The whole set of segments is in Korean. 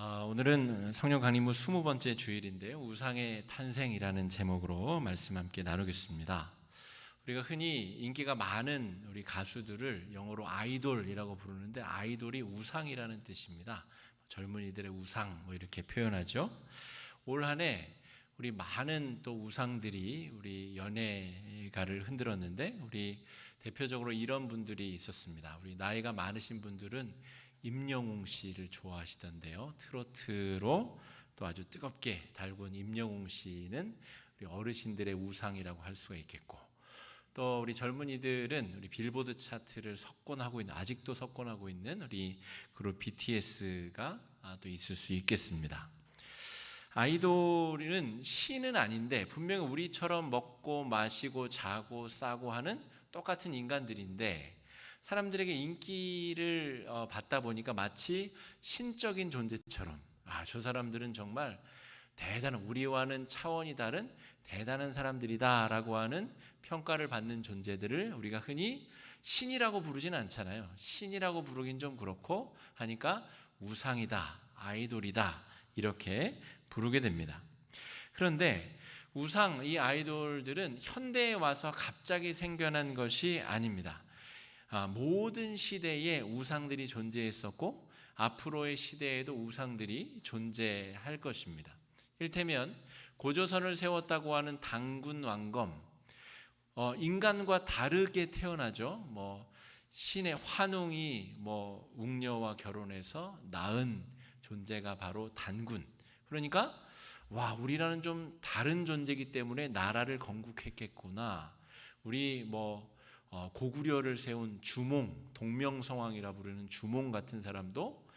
오늘은 성령 강림후 20번째 주일인데요. 우상의 탄생이라는 제목으로 말씀 함께 나누겠습니다. 우리가 흔히 인기가 많은 우리 가수들을 영어로 아이돌이라고 부르는데 아이돌이 우상이라는 뜻입니다. 젊은이들의 우상 이렇게 표현하죠. 올 한 해 우리 많은 또 우상들이 우리 연예가를 흔들었는데 우리 대표적으로 이런 분들이 있었습니다. 우리 나이가 많으신 분들은 임영웅 씨를 좋아하시던데요. 트로트로 또 아주 뜨겁게 달군 임영웅 씨는 우리 어르신들의 우상이라고 할 수가 있겠고, 또 우리 젊은이들은 우리 빌보드 차트를 석권하고 있는, 아직도 석권하고 있는 우리 그룹 BTS가 또 있을 수 있겠습니다. 아이돌은 신은 아닌데 분명히 우리처럼 먹고 마시고 자고 싸고 하는 똑같은 인간들인데 사람들에게 인기를 받다 보니까 마치 신적인 존재처럼 저 사람들은 정말 대단한, 우리와는 차원이 다른 대단한 사람들이다 라고 하는 평가를 받는 존재들을 우리가 흔히 신이라고 부르지는 않잖아요. 신이라고 부르긴 좀 그렇고 하니까 우상이다, 아이돌이다 이렇게 부르게 됩니다. 그런데 우상, 이 아이돌들은 현대에 와서 갑자기 생겨난 것이 아닙니다. 모든 시대에 우상들이 존재했었고 앞으로의 시대에도 우상들이 존재할 것입니다. 이를테면 고조선을 세웠다고 하는 단군 왕검, 인간과 다르게 태어나죠. 신의 환웅이 웅녀와 결혼해서 낳은 존재가 바로 단군. 그러니까 우리라는 좀 다른 존재이기 때문에 나라를 건국했겠구나. 우리 고구려를 세운 주몽, 동명성왕이라 부르는 주몽 같은 사람도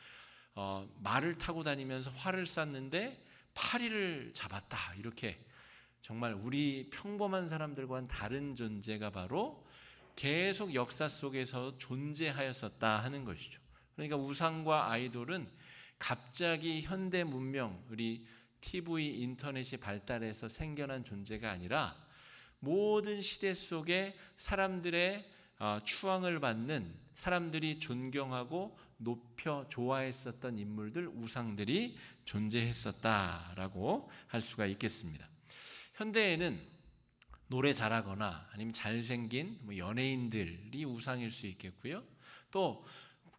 말을 타고 다니면서 활을 쐈는데 파리를 잡았다. 이렇게 정말 우리 평범한 사람들과는 다른 존재가 바로 계속 역사 속에서 존재하였었다 하는 것이죠. 그러니까 우상과 아이돌은 갑자기 현대 문명, 우리 TV, 인터넷이 발달해서 생겨난 존재가 아니라 모든 시대 속에 사람들의 추앙을 받는, 사람들이 존경하고 높여 좋아했었던 인물들, 우상들이 존재했었다라고 할 수가 있겠습니다. 현대에는 노래 잘하거나 아니면 잘생긴 연예인들이 우상일 수 있겠고요. 또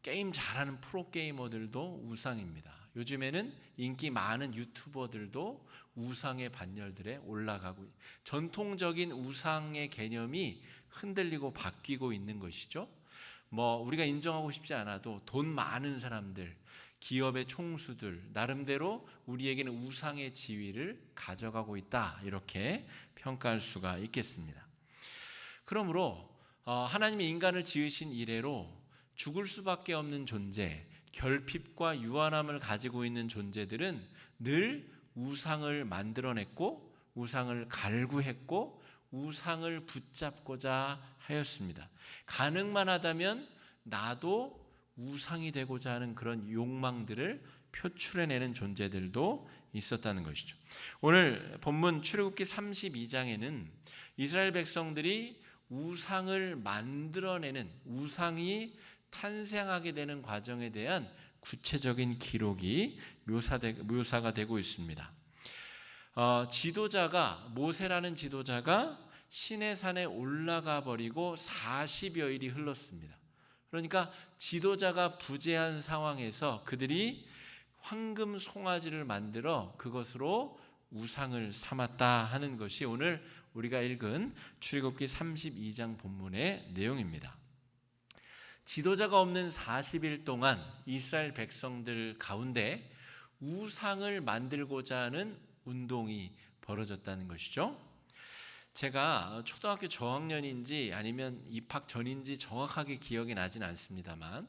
게임 잘하는 프로게이머들도 우상입니다. 요즘에는 인기 많은 유튜버들도 우상의 반열들에 올라가고, 전통적인 우상의 개념이 흔들리고 바뀌고 있는 것이죠. 우리가 인정하고 싶지 않아도 돈 많은 사람들, 기업의 총수들 나름대로 우리에게는 우상의 지위를 가져가고 있다, 이렇게 평가할 수가 있겠습니다. 그러므로 하나님이 인간을 지으신 이래로 죽을 수밖에 없는 존재, 결핍과 유한함을 가지고 있는 존재들은 늘 우상을 만들어냈고 우상을 갈구했고 우상을 붙잡고자 하였습니다. 가능만 하다면 나도 우상이 되고자 하는 그런 욕망들을 표출해내는 존재들도 있었다는 것이죠. 오늘 본문 출애굽기 32장에는 이스라엘 백성들이 우상을 만들어내는, 우상이 탄생하게 되는 과정에 대한 구체적인 기록이 묘사가 되고 있습니다. 모세라는 지도자가 시내산에 올라가 버리고 40여일이 흘렀습니다. 그러니까 지도자가 부재한 상황에서 그들이 황금 송아지를 만들어 그것으로 우상을 삼았다 하는 것이 오늘 우리가 읽은 출애굽기 32장 본문의 내용입니다. 지도자가 없는 40일 동안 이스라엘 백성들 가운데 우상을 만들고자 하는 운동이 벌어졌다는 것이죠. 제가 초등학교 저학년인지 아니면 입학 전인지 정확하게 기억이 나진 않습니다만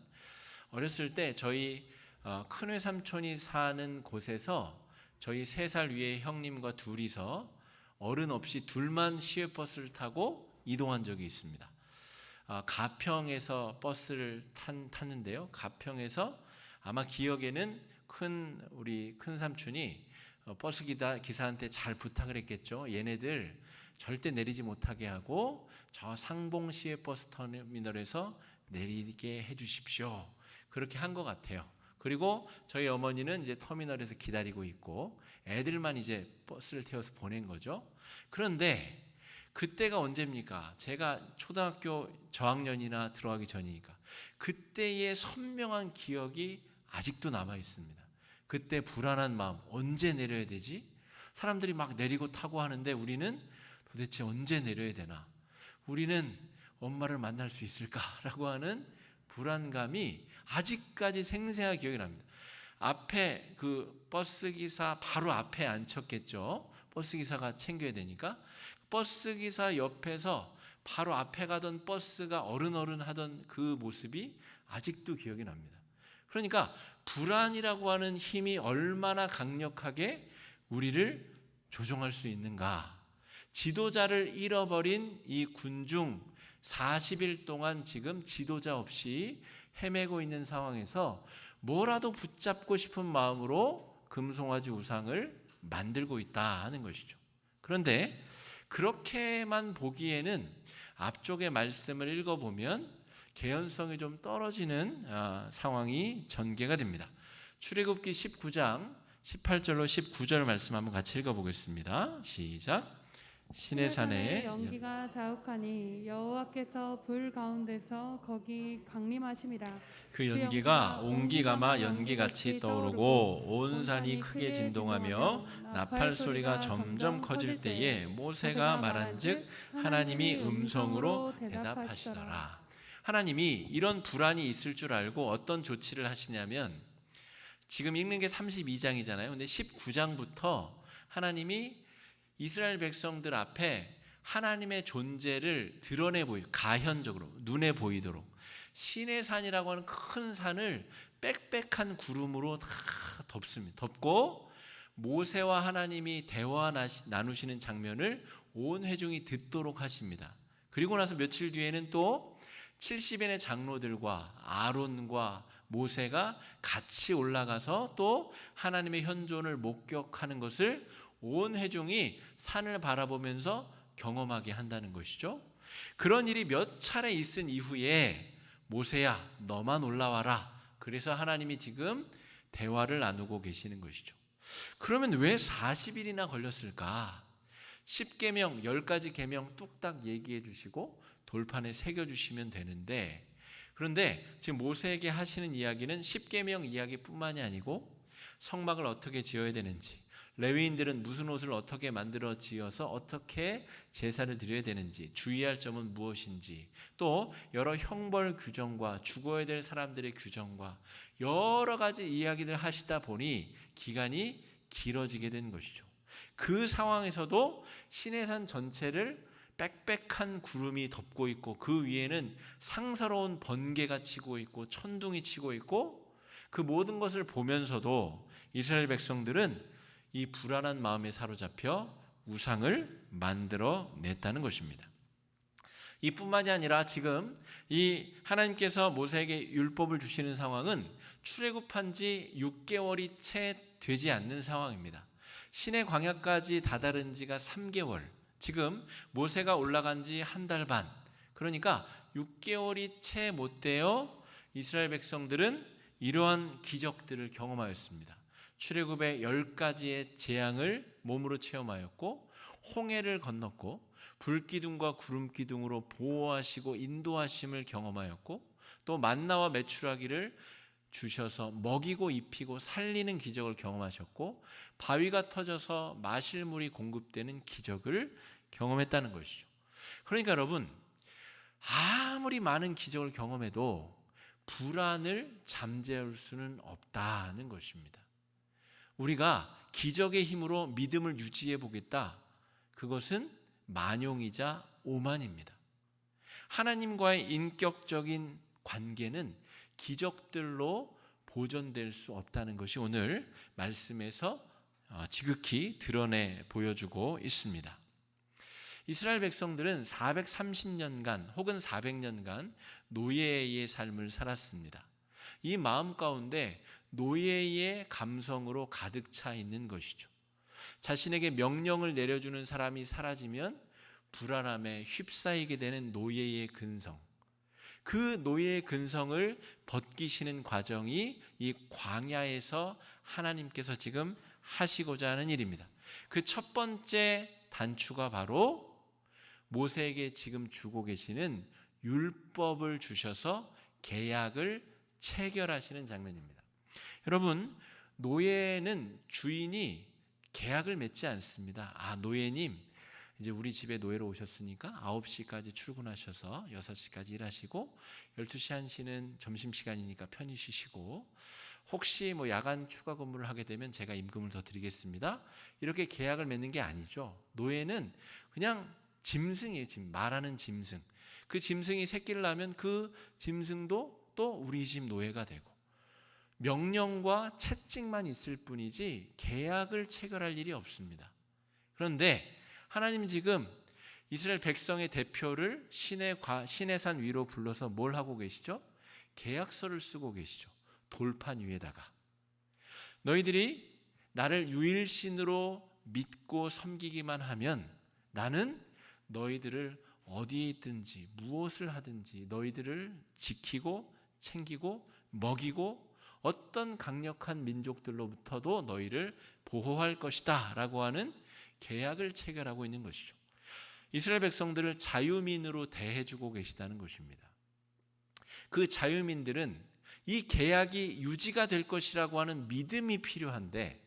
어렸을 때 저희 큰 외삼촌이 사는 곳에서 저희 3살 위의 형님과 둘이서 어른 없이 둘만 시외버스를 타고 이동한 적이 있습니다. 가평에서 버스를 탔는데요. 가평에서 아마 기억에는 우리 큰 삼촌이 버스 기사한테 잘 부탁을 했겠죠. 얘네들 절대 내리지 못하게 하고 저 상봉시외 버스 터미널에서 내리게 해주십시오. 그렇게 한 것 같아요. 그리고 저희 어머니는 이제 터미널에서 기다리고 있고 애들만 이제 버스를 태워서 보낸 거죠. 그런데 그때가 언제입니까? 제가 초등학교 저학년이나 들어가기 전이니까 그때의 선명한 기억이 아직도 남아 있습니다. 그때 불안한 마음, 언제 내려야 되지? 사람들이 막 내리고 타고 하는데 우리는 도대체 언제 내려야 되나? 우리는 엄마를 만날 수 있을까라고 하는 불안감이 아직까지 생생하게 기억이 납니다. 앞에 그 버스기사 바로 앞에 앉혔겠죠. 버스기사가 챙겨야 되니까 버스기사 옆에서 바로 앞에 가던 버스가 어른어른 하던 그 모습이 아직도 기억이 납니다. 그러니까 불안이라고 하는 힘이 얼마나 강력하게 우리를 조종할 수 있는가. 지도자를 잃어버린 이 군중 40일 동안 지금 지도자 없이 헤매고 있는 상황에서 뭐라도 붙잡고 싶은 마음으로 금송아지 우상을 만들고 있다 하는 것이죠. 그런데 그렇게만 보기에는 앞쪽의 말씀을 읽어보면 개연성이 좀 떨어지는 상황이 전개가 됩니다. 출애굽기 19장 18절로 19절 말씀 한번 같이 읽어보겠습니다. 시작. 시내산에 연기가 자욱하니 여호와께서 불 가운데서 거기 강림하심이라. 그 연기가 옹기가마 연기같이 떠오르고 온 산이 크게 진동하며 나팔 소리가 점점 커질 때에 모세가 말한즉 하나님이 음성으로 대답하시더라. 하나님이 이런 불안이 있을 줄 알고 어떤 조치를 하시냐면 지금 읽는 게 32장이잖아요. 근데 19장부터 하나님이 이스라엘 백성들 앞에 하나님의 존재를 드러내 보이도록 가현적으로 눈에 보이도록 시내산이라고 하는 큰 산을 빽빽한 구름으로 다 덮습니다. 덮고 모세와 하나님이 대화 나누시는 장면을 온 회중이 듣도록 하십니다. 그리고 나서 며칠 뒤에는 또 70인의 장로들과 아론과 모세가 같이 올라가서 또 하나님의 현존을 목격하는 것을 온 회중이 산을 바라보면서 경험하게 한다는 것이죠. 그런 일이 몇 차례 있은 이후에 모세야 너만 올라와라. 그래서 하나님이 지금 대화를 나누고 계시는 것이죠. 그러면 왜 40일이나 걸렸을까? 10계명 10가지 계명 뚝딱 얘기해 주시고 돌판에 새겨 주시면 되는데, 그런데 지금 모세에게 하시는 이야기는 10계명 이야기뿐만이 아니고 성막을 어떻게 지어야 되는지, 레위인들은 무슨 옷을 어떻게 만들어 지어서 어떻게 제사를 드려야 되는지, 주의할 점은 무엇인지, 또 여러 형벌 규정과 죽어야 될 사람들의 규정과 여러 가지 이야기를 하시다 보니 기간이 길어지게 된 것이죠. 그 상황에서도 시내산 전체를 빽빽한 구름이 덮고 있고 그 위에는 상서로운 번개가 치고 있고 천둥이 치고 있고 그 모든 것을 보면서도 이스라엘 백성들은 이 불안한 마음에 사로잡혀 우상을 만들어 냈다는 것입니다. 이뿐만이 아니라 지금 이 하나님께서 모세에게 율법을 주시는 상황은 출애굽한 지 6개월이 채 되지 않는 상황입니다. 시내 광야까지 다다른 지가 3개월, 지금 모세가 올라간 지 한 달 반, 그러니까 6개월이 채 못 되어 이스라엘 백성들은 이러한 기적들을 경험하였습니다. 출애굽의 10가지의 재앙을 몸으로 체험하였고 홍해를 건넜고 불기둥과 구름기둥으로 보호하시고 인도하심을 경험하였고 또 만나와 메추라기를 주셔서 먹이고 입히고 살리는 기적을 경험하셨고 바위가 터져서 마실 물이 공급되는 기적을 경험했다는 것이죠. 그러니까 여러분, 아무리 많은 기적을 경험해도 불안을 잠재울 수는 없다는 것입니다. 우리가 기적의 힘으로 믿음을 유지해 보겠다, 그것은 만용이자 오만입니다. 하나님과의 인격적인 관계는 기적들로 보존될 수 없다는 것이 오늘 말씀에서 지극히 드러내 보여주고 있습니다. 이스라엘 백성들은 430년간 혹은 400년간 노예의 삶을 살았습니다. 이 마음 가운데 노예의 감성으로 가득 차 있는 것이죠. 자신에게 명령을 내려주는 사람이 사라지면 불안함에 휩싸이게 되는 노예의 근성, 그 노예의 근성을 벗기시는 과정이 이 광야에서 하나님께서 지금 하시고자 하는 일입니다. 그 첫 번째 단추가 바로 모세에게 지금 주고 계시는 율법을 주셔서 계약을 체결하시는 장면입니다. 여러분, 노예는 주인이 계약을 맺지 않습니다. 노예님, 이제 우리 집에 노예로 오셨으니까 9시까지 출근하셔서 6시까지 일하시고 12시 1시는 점심시간이니까 편히 쉬시고 혹시 야간 추가 근무를 하게 되면 제가 임금을 더 드리겠습니다. 이렇게 계약을 맺는 게 아니죠. 노예는 그냥 짐승이에요. 말하는 짐승. 그 짐승이 새끼를 낳으면 그 짐승도 또 우리 집 노예가 되고 명령과 채찍만 있을 뿐이지 계약을 체결할 일이 없습니다. 그런데 하나님은 지금 이스라엘 백성의 대표를 시내산 위로 불러서 뭘 하고 계시죠? 계약서를 쓰고 계시죠. 돌판 위에다가 너희들이 나를 유일신으로 믿고 섬기기만 하면 나는 너희들을 어디에 있든지 무엇을 하든지 너희들을 지키고 챙기고 먹이고 어떤 강력한 민족들로부터도 너희를 보호할 것이다 라고 하는 계약을 체결하고 있는 것이죠. 이스라엘 백성들을 자유민으로 대해주고 계시다는 것입니다. 그 자유민들은 이 계약이 유지가 될 것이라고 하는 믿음이 필요한데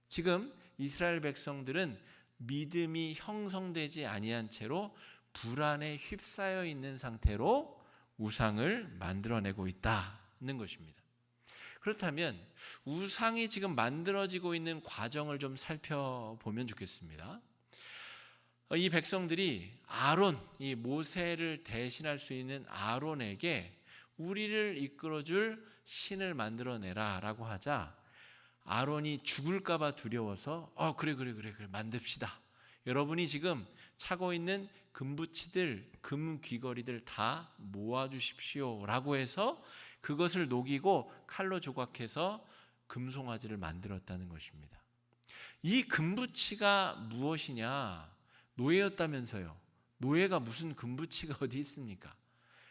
지금 이스라엘 백성들은 믿음이 형성되지 아니한 채로 불안에 휩싸여 있는 상태로 우상을 만들어내고 있다는 것입니다. 그렇다면 우상이 지금 만들어지고 있는 과정을 좀 살펴보면 좋겠습니다. 이 백성들이 이 모세를 대신할 수 있는 아론에게 우리를 이끌어줄 신을 만들어내라 라고 하자 아론이 죽을까 봐 두려워서 그래 만듭시다. 여러분이 지금 차고 있는 금부치들, 금귀걸이들 다 모아주십시오 라고 해서 그것을 녹이고 칼로 조각해서 금송아지를 만들었다는 것입니다. 이 금부치가 무엇이냐? 노예였다면서요. 노예가 무슨 금부치가 어디 있습니까?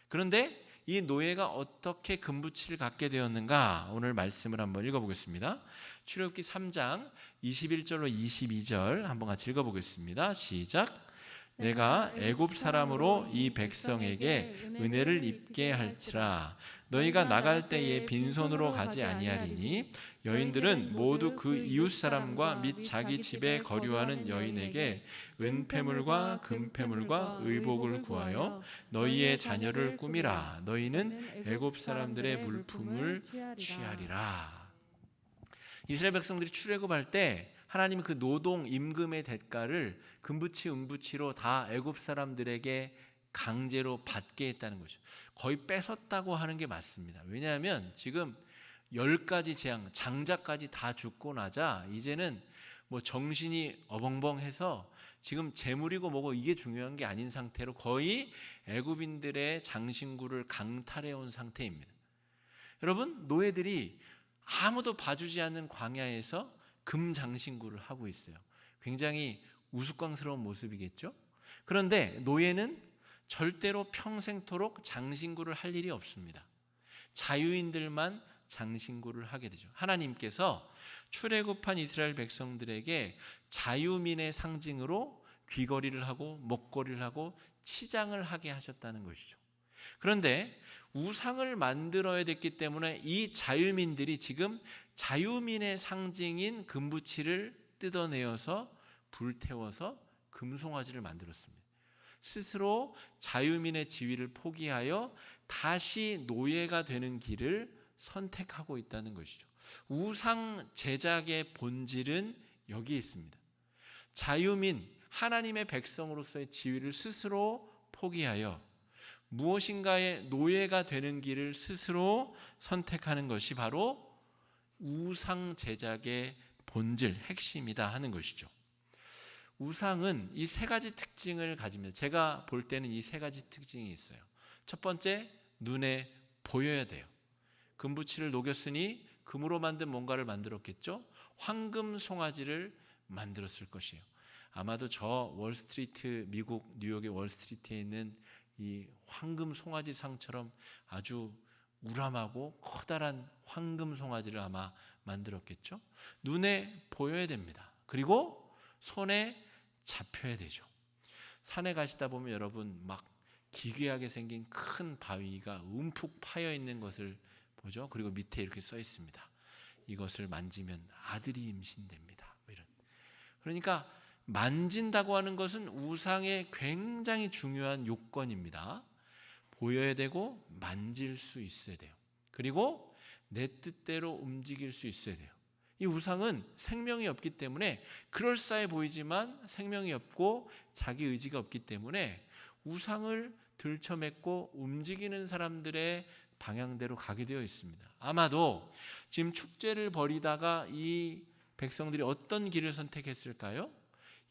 그런데 이 노예가 어떻게 금부치를 갖게 되었는가? 오늘 말씀을 한번 읽어보겠습니다. 출애굽기 3장 21절로 22절 한번 같이 읽어보겠습니다. 시작. 내가 애굽 사람으로 이 백성에게 은혜를 입게 할지라. 너희가 나갈 때에 빈손으로 가지 아니하리니 여인들은 모두 그 이웃 사람과 및 자기 집에 거류하는 여인에게 은폐물과 금폐물과 의복을 구하여 너희의 자녀를 꾸미라. 너희는 애굽 사람들의 물품을 취하리라. 이스라엘 백성들이 출애굽할 때 하나님이 그 노동 임금의 대가를 금부치 은부치로 다 애굽 사람들에게 강제로 받게 했다는 거죠. 거의 뺏었다고 하는 게 맞습니다. 왜냐하면 지금 10가지 재앙, 장자까지 다 죽고 나자 이제는 정신이 어벙벙해서 지금 재물이고 뭐고 이게 중요한 게 아닌 상태로 거의 애굽인들의 장신구를 강탈해 온 상태입니다. 여러분, 노예들이 아무도 봐주지 않는 광야에서 금장신구를 하고 있어요. 굉장히 우스꽝스러운 모습이겠죠? 그런데 노예는 절대로 평생토록 장신구를 할 일이 없습니다. 자유인들만 장신구를 하게 되죠. 하나님께서 출애굽한 이스라엘 백성들에게 자유민의 상징으로 귀걸이를 하고 목걸이를 하고 치장을 하게 하셨다는 것이죠. 그런데 우상을 만들어야 됐기 때문에 이 자유민들이 지금 자유민의 상징인 금부치를 뜯어내어서 불태워서 금송아지를 만들었습니다. 스스로 자유민의 지위를 포기하여 다시 노예가 되는 길을 선택하고 있다는 것이죠. 우상 제작의 본질은 여기에 있습니다. 자유민, 하나님의 백성으로서의 지위를 스스로 포기하여 무엇인가의 노예가 되는 길을 스스로 선택하는 것이 바로 우상 제작의 본질, 핵심이다 하는 것이죠. 우상은 이 세 가지 특징을 가집니다. 제가 볼 때는 이 세 가지 특징이 있어요. 첫 번째, 눈에 보여야 돼요. 금부치를 녹였으니 금으로 만든 뭔가를 만들었겠죠. 황금 송아지를 만들었을 것이에요. 아마도 저 월스트리트, 미국 뉴욕의 월스트리트에 있는 이 황금 송아지상처럼 아주 우람하고 커다란 황금 송아지를 아마 만들었겠죠. 눈에 보여야 됩니다. 그리고 손에 잡혀야 되죠. 산에 가시다 보면 여러분 막 기괴하게 생긴 큰 바위가 움푹 파여 있는 것을 보죠. 그리고 밑에 이렇게 써 있습니다. 이것을 만지면 아들이 임신됩니다. 이런. 그러니까 만진다고 하는 것은 우상의 굉장히 중요한 요건입니다. 보여야 되고 만질 수 있어야 돼요. 그리고 내 뜻대로 움직일 수 있어야 돼요. 이 우상은 생명이 없기 때문에 그럴싸해 보이지만 생명이 없고 자기 의지가 없기 때문에 우상을 들쳐맺고 움직이는 사람들의 방향대로 가게 되어 있습니다. 아마도 지금 축제를 벌이다가 이 백성들이 어떤 길을 선택했을까요?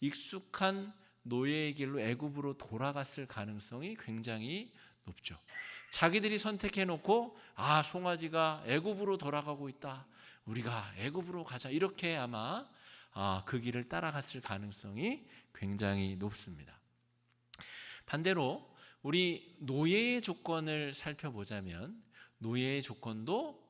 익숙한 노예의 길로 애굽으로 돌아갔을 가능성이 굉장히 높죠. 자기들이 선택해놓고 송아지가 애굽으로 돌아가고 있다. 우리가 애굽으로 가자. 이렇게 아마 그 길을 따라갔을 가능성이 굉장히 높습니다. 반대로 우리 노예의 조건을 살펴보자면 노예의 조건도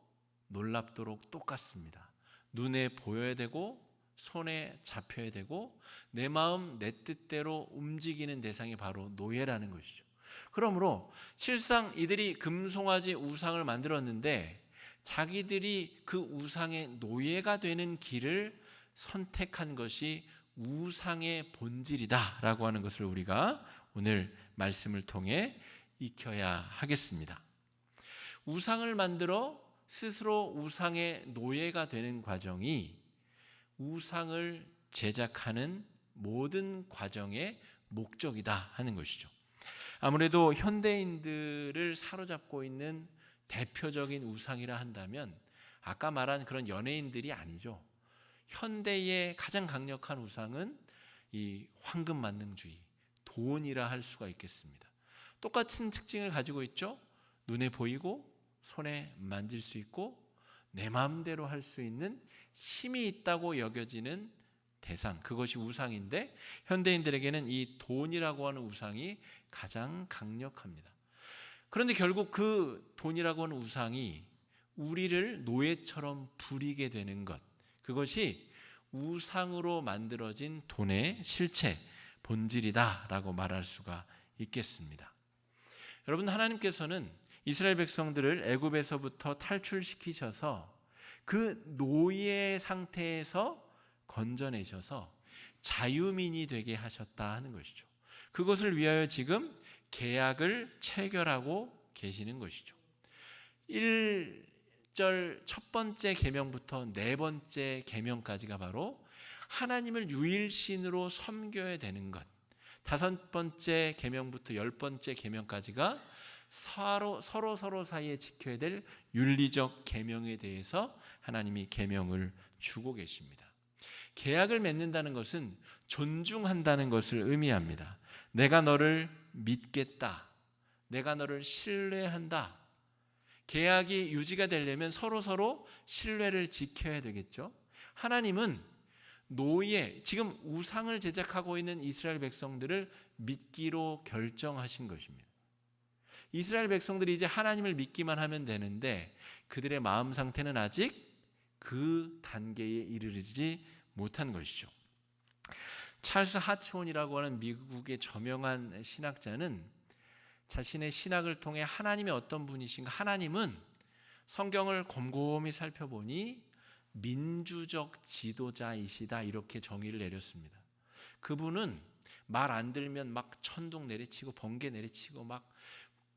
놀랍도록 똑같습니다. 눈에 보여야 되고 손에 잡혀야 되고 내 마음 내 뜻대로 움직이는 대상이 바로 노예라는 것이죠. 그러므로 실상 이들이 금송아지 우상을 만들었는데 자기들이 그 우상의 노예가 되는 길을 선택한 것이 우상의 본질이다라고 하는 것을 우리가 오늘 말씀을 통해 익혀야 하겠습니다. 우상을 만들어 스스로 우상의 노예가 되는 과정이 우상을 제작하는 모든 과정의 목적이다 하는 것이죠. 아무래도 현대인들을 사로잡고 있는 대표적인 우상이라 한다면 아까 말한 그런 연예인들이 아니죠. 현대의 가장 강력한 우상은 이 황금 만능주의, 돈이라 할 수가 있겠습니다. 똑같은 특징을 가지고 있죠. 눈에 보이고 손에 만질 수 있고 내 마음대로 할 수 있는 힘이 있다고 여겨지는 대상, 그것이 우상인데 현대인들에게는 이 돈이라고 하는 우상이 가장 강력합니다. 그런데 결국 그 돈이라고 하는 우상이 우리를 노예처럼 부리게 되는 것, 그것이 우상으로 만들어진 돈의 실체, 본질이다라고 말할 수가 있겠습니다. 여러분, 하나님께서는 이스라엘 백성들을 애굽에서부터 탈출시키셔서 그 노예 상태에서 건져내셔서 자유민이 되게 하셨다 하는 것이죠. 그것을 위하여 지금 계약을 체결하고 계시는 것이죠. 1절 첫 번째 계명부터 네 번째 계명까지가 바로 하나님을 유일신으로 섬겨야 되는 것, 다섯 번째 계명부터 열 번째 계명까지가 서로 사이에 지켜야 될 윤리적 계명에 대해서 하나님이 계명을 주고 계십니다. 계약을 맺는다는 것은 존중한다는 것을 의미합니다. 내가 너를 믿겠다. 내가 너를 신뢰한다. 계약이 유지가 되려면 서로 신뢰를 지켜야 되겠죠. 하나님은 노예, 지금 우상을 제작하고 있는 이스라엘 백성들을 믿기로 결정하신 것입니다. 이스라엘 백성들이 이제 하나님을 믿기만 하면 되는데 그들의 마음 상태는 아직 그 단계에 이르지 못한 것이죠. 찰스 하츠온이라고 하는 미국의 저명한 신학자는 자신의 신학을 통해 하나님이 어떤 분이신가, 하나님은 성경을 곰곰이 살펴보니 민주적 지도자이시다, 이렇게 정의를 내렸습니다. 그분은 말 안 들면 막 천둥 내리치고 번개 내리치고 막,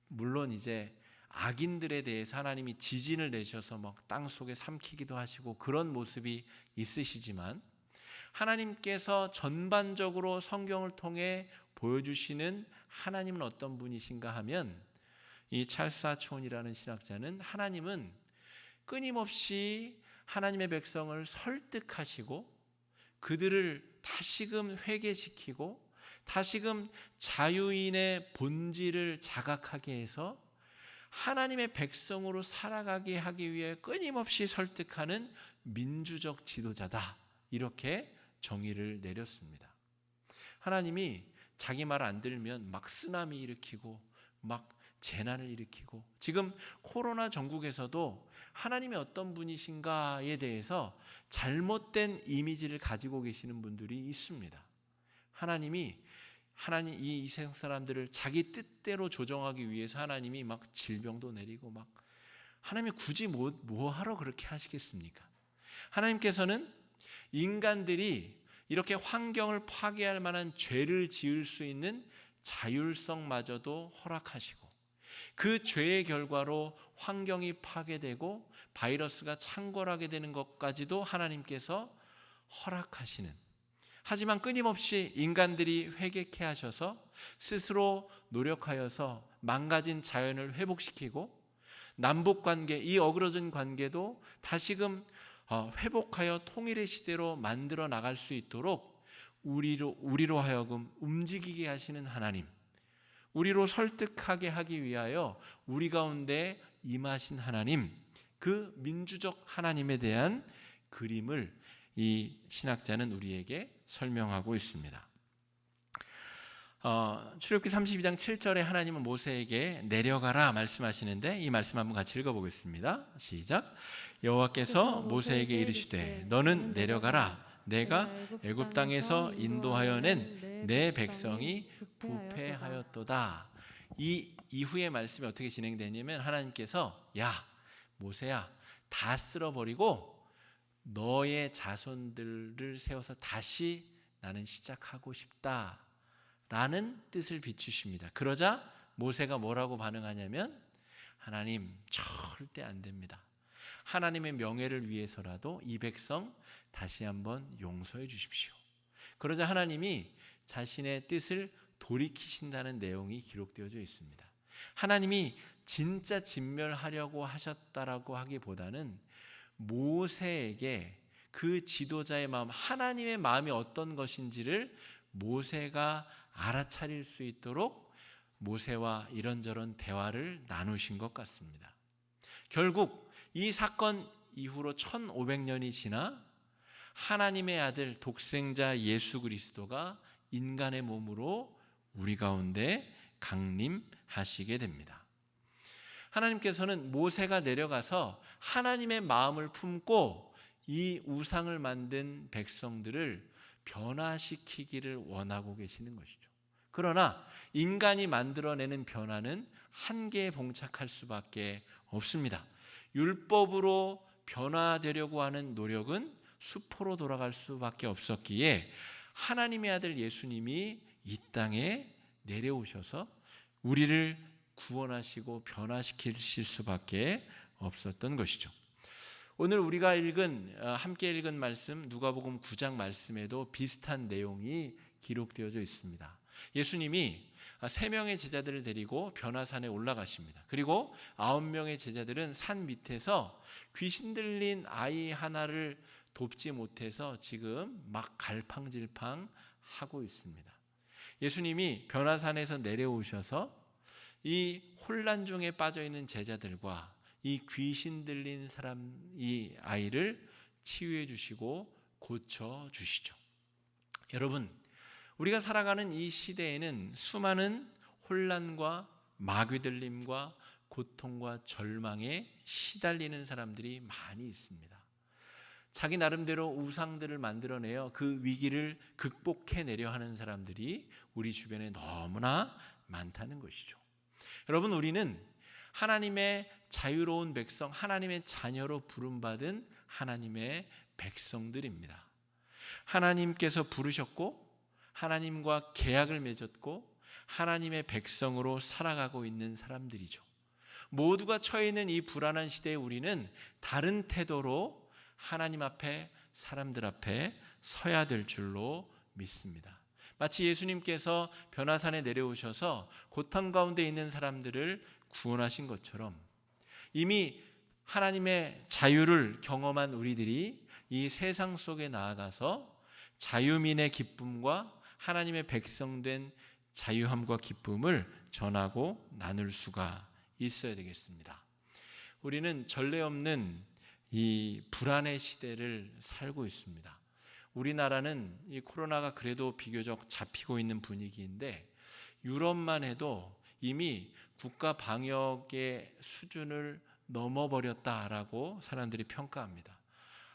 물론 이제 악인들에 대해서 하나님이 지진을 내셔서 막 땅속에 삼키기도 하시고 그런 모습이 있으시지만 하나님께서 전반적으로 성경을 통해 보여주시는 하나님은 어떤 분이신가 하면 이 찰스 하츠온이라는 신학자는 하나님은 끊임없이 하나님의 백성을 설득하시고 그들을 다시금 회개시키고 다시금 자유인의 본질을 자각하게 해서 하나님의 백성으로 살아가게 하기 위해 끊임없이 설득하는 민주적 지도자다, 이렇게 정의를 내렸습니다. 하나님이 자기 말 안 들면 막 쓰나미 일으키고 막 재난을 일으키고, 지금 코로나 전국에서도 하나님이 어떤 분이신가에 대해서 잘못된 이미지를 가지고 계시는 분들이 있습니다. 하나님 이 세상 사람들을 자기 뜻대로 조정하기 위해서 하나님이 막 질병도 내리고, 막 하나님이 굳이 뭐 하러 그렇게 하시겠습니까? 하나님께서는 인간들이 이렇게 환경을 파괴할 만한 죄를 지을 수 있는 자율성마저도 허락하시고, 그 죄의 결과로 환경이 파괴되고 바이러스가 창궐하게 되는 것까지도 하나님께서 허락하시는, 하지만 끊임없이 인간들이 회개케 하셔서 스스로 노력하여서 망가진 자연을 회복시키고, 남북관계, 이 어그러진 관계도 다시금 회복하여 통일의 시대로 만들어 나갈 수 있도록 우리로 하여금 움직이게 하시는 하나님, 우리로 설득하게 하기 위하여 우리 가운데 임하신 하나님, 그 민주적 하나님에 대한 그림을 이 신학자는 우리에게 설명하고 있습니다. 출애굽기 32장 7절에 하나님은 모세에게 내려가라 말씀하시는데, 이 말씀 한번 같이 읽어보겠습니다. 시작. 여호와께서 모세에게 이르시되 너는 내려가라. 내가 애굽 땅에서 인도하여 낸 내 백성이 부패하였도다. 이 이후의 말씀이 어떻게 진행되냐면, 하나님께서 야 모세야, 다 쓸어버리고 너의 자손들을 세워서 다시 나는 시작하고 싶다 라는 뜻을 비추십니다. 그러자 모세가 뭐라고 반응하냐면, 하나님 절대 안 됩니다. 하나님의 명예를 위해서라도 이 백성 다시 한번 용서해 주십시오. 그러자 하나님이 자신의 뜻을 돌이키신다는 내용이 기록되어져 있습니다. 하나님이 진짜 진멸하려고 하셨다라고 하기보다는 모세에게 그 지도자의 마음, 하나님의 마음이 어떤 것인지를 모세가 알아차릴 수 있도록 모세와 이런저런 대화를 나누신 것 같습니다. 결국 이 사건 이후로 1500년이 지나 하나님의 아들 독생자 예수 그리스도가 인간의 몸으로 우리 가운데 강림하시게 됩니다. 하나님께서는 모세가 내려가서 하나님의 마음을 품고 이 우상을 만든 백성들을 변화시키기를 원하고 계시는 것이죠. 그러나 인간이 만들어내는 변화는 한계에 봉착할 수밖에 없습니다. 율법으로 변화되려고 하는 노력은 수포로 돌아갈 수밖에 없었기에 하나님의 아들 예수님이 이 땅에 내려오셔서 우리를 구원하시고 변화시키실 수밖에 없었던 것이죠. 오늘 우리가 함께 읽은 말씀, 누가복음 9장 말씀에도 비슷한 내용이 기록되어져 있습니다. 예수님이 3명의 제자들을 데리고 변화산에 올라가십니다. 그리고 9명의 제자들은 산 밑에서 귀신 들린 아이 하나를 돕지 못해서 지금 막 갈팡질팡 하고 있습니다. 예수님이 변화산에서 내려오셔서 이 혼란 중에 빠져 있는 제자들과 이 귀신 들린 이 아이를 치유해 주시고 고쳐 주시죠. 여러분, 우리가 살아가는 이 시대에는 수많은 혼란과 마귀들림과 고통과 절망에 시달리는 사람들이 많이 있습니다. 자기 나름대로 우상들을 만들어내어 그 위기를 극복해내려 하는 사람들이 우리 주변에 너무나 많다는 것이죠. 여러분, 우리는 하나님의 자유로운 백성, 하나님의 자녀로 부름받은 하나님의 백성들입니다. 하나님께서 부르셨고 하나님과 계약을 맺었고 하나님의 백성으로 살아가고 있는 사람들이죠. 모두가 처해 있는 이 불안한 시대에 우리는 다른 태도로 하나님 앞에, 사람들 앞에 서야 될 줄로 믿습니다. 마치 예수님께서 변화산에 내려오셔서 고통 가운데 있는 사람들을 구원하신 것처럼 이미 하나님의 자유를 경험한 우리들이 이 세상 속에 나아가서 자유민의 기쁨과 하나님의 백성된 자유함과 기쁨을 전하고 나눌 수가 있어야 되겠습니다. 우리는 전례 없는 이 불안의 시대를 살고 있습니다. 우리나라는 이 코로나가 그래도 비교적 잡히고 있는 분위기인데 유럽만 해도 이미 국가 방역의 수준을 넘어버렸다라고 사람들이 평가합니다.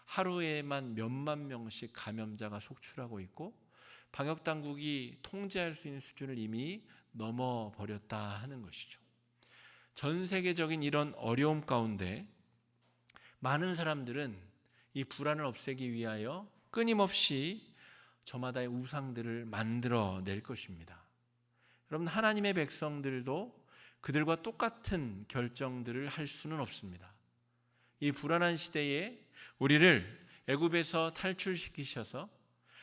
하루에만 몇만 명씩 감염자가 속출하고 있고 방역 당국이 통제할 수 있는 수준을 이미 넘어버렸다 하는 것이죠. 전 세계적인 이런 어려움 가운데 많은 사람들은 이 불안을 없애기 위하여 끊임없이 저마다의 우상들을 만들어낼 것입니다. 여러분, 하나님의 백성들도 그들과 똑같은 결정들을 할 수는 없습니다. 이 불안한 시대에 우리를 애굽에서 탈출시키셔서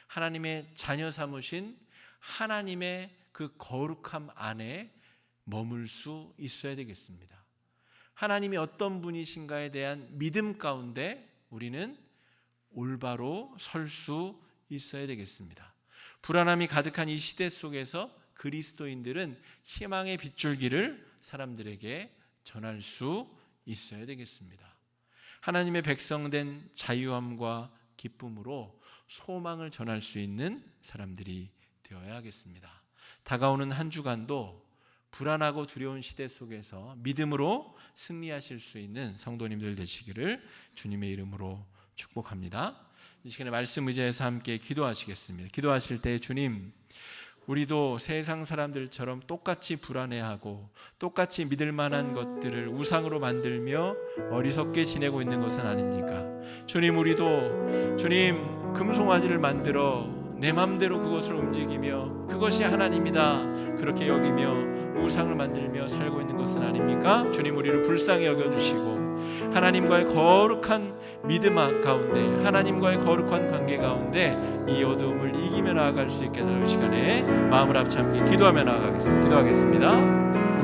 하나님의 자녀 삼으신 하나님의 그 거룩함 안에 머물 수 있어야 되겠습니다. 하나님이 어떤 분이신가에 대한 믿음 가운데 우리는 올바로 설 수 있어야 되겠습니다. 불안함이 가득한 이 시대 속에서 그리스도인들은 희망의 빗줄기를 사람들에게 전할 수 있어야 되겠습니다. 하나님의 백성된 자유함과 기쁨으로 소망을 전할 수 있는 사람들이 되어야 하겠습니다. 다가오는 한 주간도 불안하고 두려운 시대 속에서 믿음으로 승리하실 수 있는 성도님들 되시기를 주님의 이름으로 축복합니다. 이 시간에 말씀 의지해서 함께 기도하시겠습니다. 기도하실 때 주님, 우리도 세상 사람들처럼 똑같이 불안해하고 똑같이 믿을 만한 것들을 우상으로 만들며 어리석게 지내고 있는 것은 아닙니까? 주님, 우리도 주님 금송아지를 만들어 내 맘대로 그것을 움직이며 그것이 하나님이다 그렇게 여기며 우상을 만들며 살고 있는 것은 아닙니까? 주님, 우리를 불쌍히 여겨주시고 하나님과의 거룩한 믿음 가운데, 하나님과의 거룩한 관계 가운데 이 어두움을 이기며 나아갈 수 있게 하는 시간에 마음을 합쳐 함께 기도하며 나아가겠습니다. 기도하겠습니다.